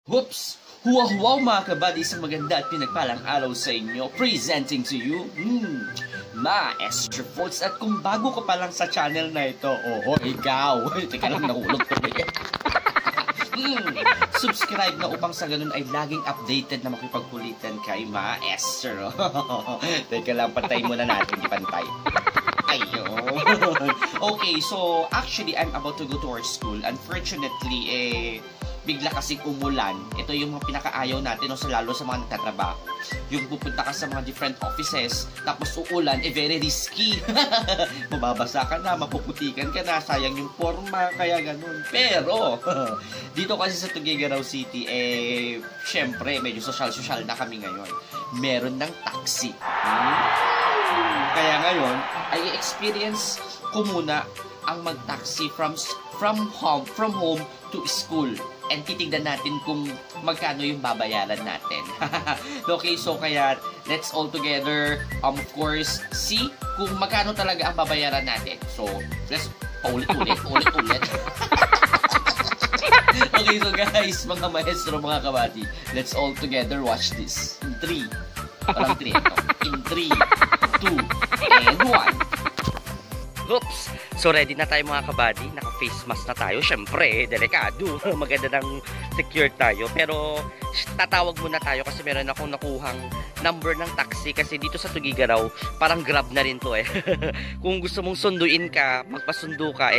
Whoops! Wow mga kabady, isang maganda at pinagpalang araw sa inyo. Presenting to you, Maestro Foods. At kung bago ka pa lang sa channel na ito, ikaw, teka lang, nahulog ko na yan. Subscribe na upang sa ganun ay laging updated na makipagkulitan kay Maestro. Teka lang, pantay muna natin, ipantay. Ayun. Okay, so actually, I'm about to go to our school. Unfortunately, bigla kasing umulan. Ito yung mga pinakaayaw natin, no, lalo sa mga nagtatrabaho. Yung pupunta ka sa mga different offices, tapos uulan, very risky. Mababasa ka na, mapuputikan ka na, sayang yung forma, kaya ganun. Pero, dito kasi sa Tuguegarao City, syempre, medyo social-social na kami ngayon. Meron ng taxi. Kaya ngayon, ay experience ko muna ang mag-taxi from home to school. And titignan natin kung magkano yung babayaran natin. Okay, so kaya let's all together, of course, see kung magkano talaga ang babayaran natin. So, let's paulit-ulit. Okay, so guys, mga maestro, mga kabati, let's all together watch this. In 3. Parang 3. In 3, 2, and 1. Oops! So ready na tayo mga kabady, naka-face mask na tayo. Syempre, delikado. Maganda ng secure tayo. Pero tatawag muna tayo kasi meron akong nakuhang number ng taxi. Kasi dito sa Tuguegarao, parang Grab na rin to Kung gusto mong sunduin ka, magpasundo ka,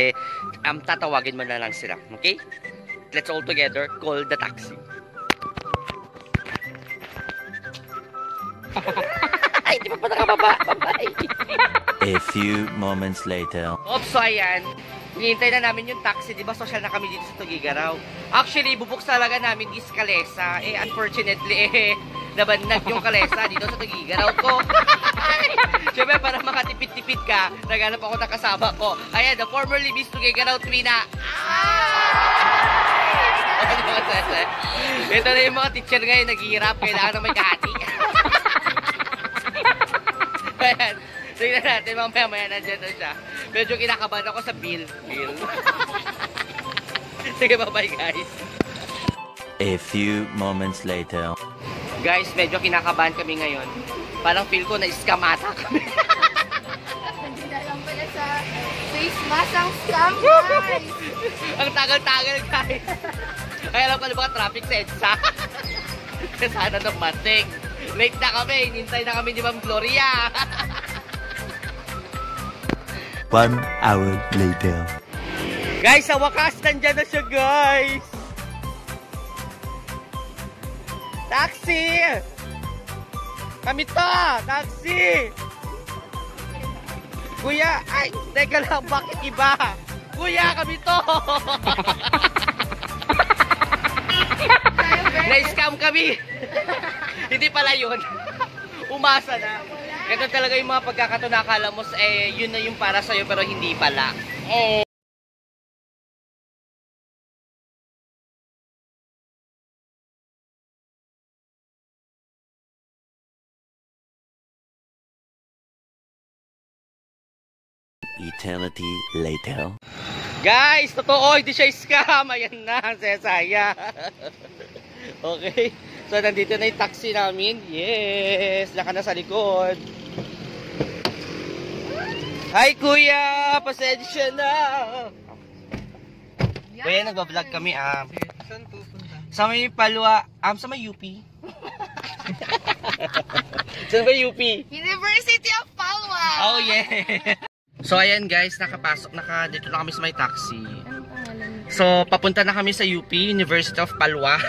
tatawagin mo na lang sila. Okay? Let's all together call the taxi. Ay, di pa pa nakababa. Bye-bye. A few moments later. Oops, so ayan. Hinihintay na namin yung taxi. Diba social na kami dito sa Tuguegarao. Actually, bubuk talaga namin is Calesa. Unfortunately, nabannag yung Calesa dito sa Tuguegarao ko. Siyempre, para makatipid-tipid ka, naghanap ako ng kasama ko. Ayan, the formerly Miss Tuguegarao Twina. Ito na yung mga teacher ngayon naghihirap. Kailangan na may kahati. Ayan. Tingnan natin, mamaya nandiyan na siya. Medyo kinakabahan ako sa bill. Sige, bye-bye guys. A few moments later. Guys, medyo kinakabahan kami ngayon. Parang feel ko na-scam ata kami. Nandito lang pala sa face mask ang scam, guys. Ang tagal-tagal, guys. Kaya alam ko na baka traffic sa EDSA. Sana dumating. Late na kami. Hinintay na kami ni Ma'am Gloria. 1 hour later. Guys, sa wakas, nandyan na siya, guys. Taxi! Kami to! Taxi! Kuya, ay, teka lang, bakit iba? Kuya, kami to! Na-scam kami! Hindi pala yun. Umasa na. Ganun talaga yung mga pagkakataon na akala mo, yun na yung para sa'yo pero hindi pala. Eternity later. Guys, totoo, hindi siya scam. Ayan na, saya. Okay. So, nandito na yung taxi namin. Yes! Laka na sa likod. Hi, kuya! Pasensya na! Kuya, nagbablog kami. Saan pupunta? Sa may Palwa. Sa may UP. Sa may UP. University of Palwa! Oh, yeah! So, ayan guys, dito na kami sa may taxi. Anong pangalan? So, papunta na kami sa UP, University of Palwa.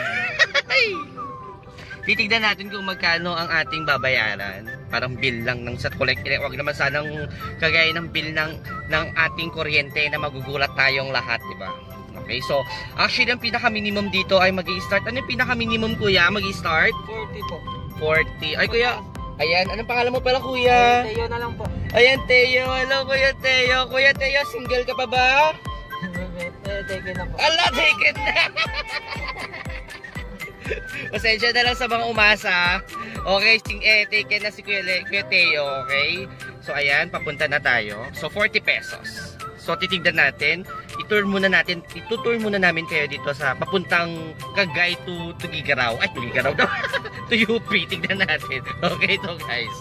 Titignan natin kung magkano ang ating babayaran. Parang bill lang ng sa collect. Huwag naman sanang kagaya ng bill ng ating kuryente na magugulat tayong lahat, di ba? Okay, so actually ang pinaka-minimum dito ay magi-start. Ano yung pinaka-minimum, kuya? Magi-start? 40 po. 40. Ay, kuya. Ayan, anong pangalan mo pala, kuya? Teo na lang po. Ayan, Teo. Hello, Kuya Teo. Kuya Teo, single ka pa ba? Taken na po. Ala, taken na. Pasensya na lang sa mga umasa. Okay, taken na si Kuya Teo, okay? So, ayan, papunta na tayo. So, 40 pesos. So, titignan natin. itutour muna namin kayo dito sa papuntang Cagay to Tugigaraw. Ay, Tugigaraw daw. To UP. Tignan natin. Okay, so guys.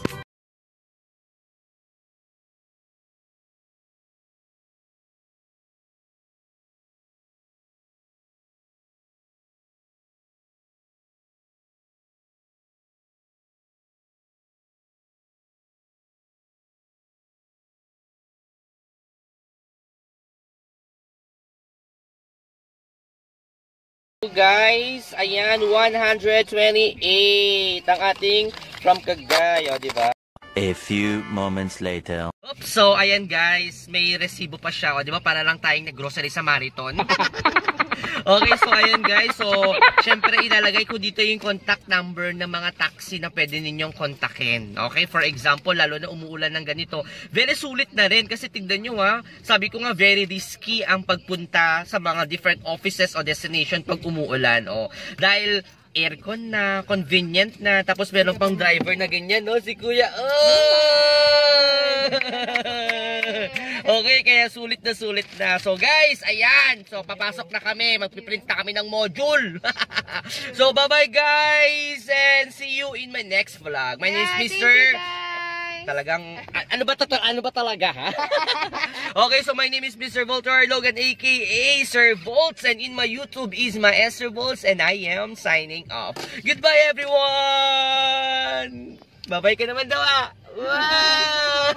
Guys, ayan, 128 ang ating from Cagay, o, diba? A few moments later. Oops, so ayan guys, may resibo pa siya, o, diba? Para lang tayong nag-grocery sa Marathon. Okay, so ayan guys, so syempre ilalagay ko dito yung contact number ng mga taxi na pwede ninyong kontakin. Okay, for example, lalo na umuulan ng ganito, very sulit na rin kasi tignan nyo ha, sabi ko nga very risky ang pagpunta sa mga different offices o destination pag umuulan. O, dahil aircon na, convenient na, tapos meron pang driver na ganyan, no? Si Kuya, okay, kaya sulit na. So guys, ayan. So papasok na kami. Magpiprint na kami ng module. So bye-bye guys. And see you in my next vlog. My name is Mr. Talagang, ano ba talaga ha? Okay, so my name is Mr. Voltor Logan aka Sir Volts. And in my YouTube is my Sir Volts. And I am signing off. Goodbye everyone. Bye-bye ka naman daw ah. Wow!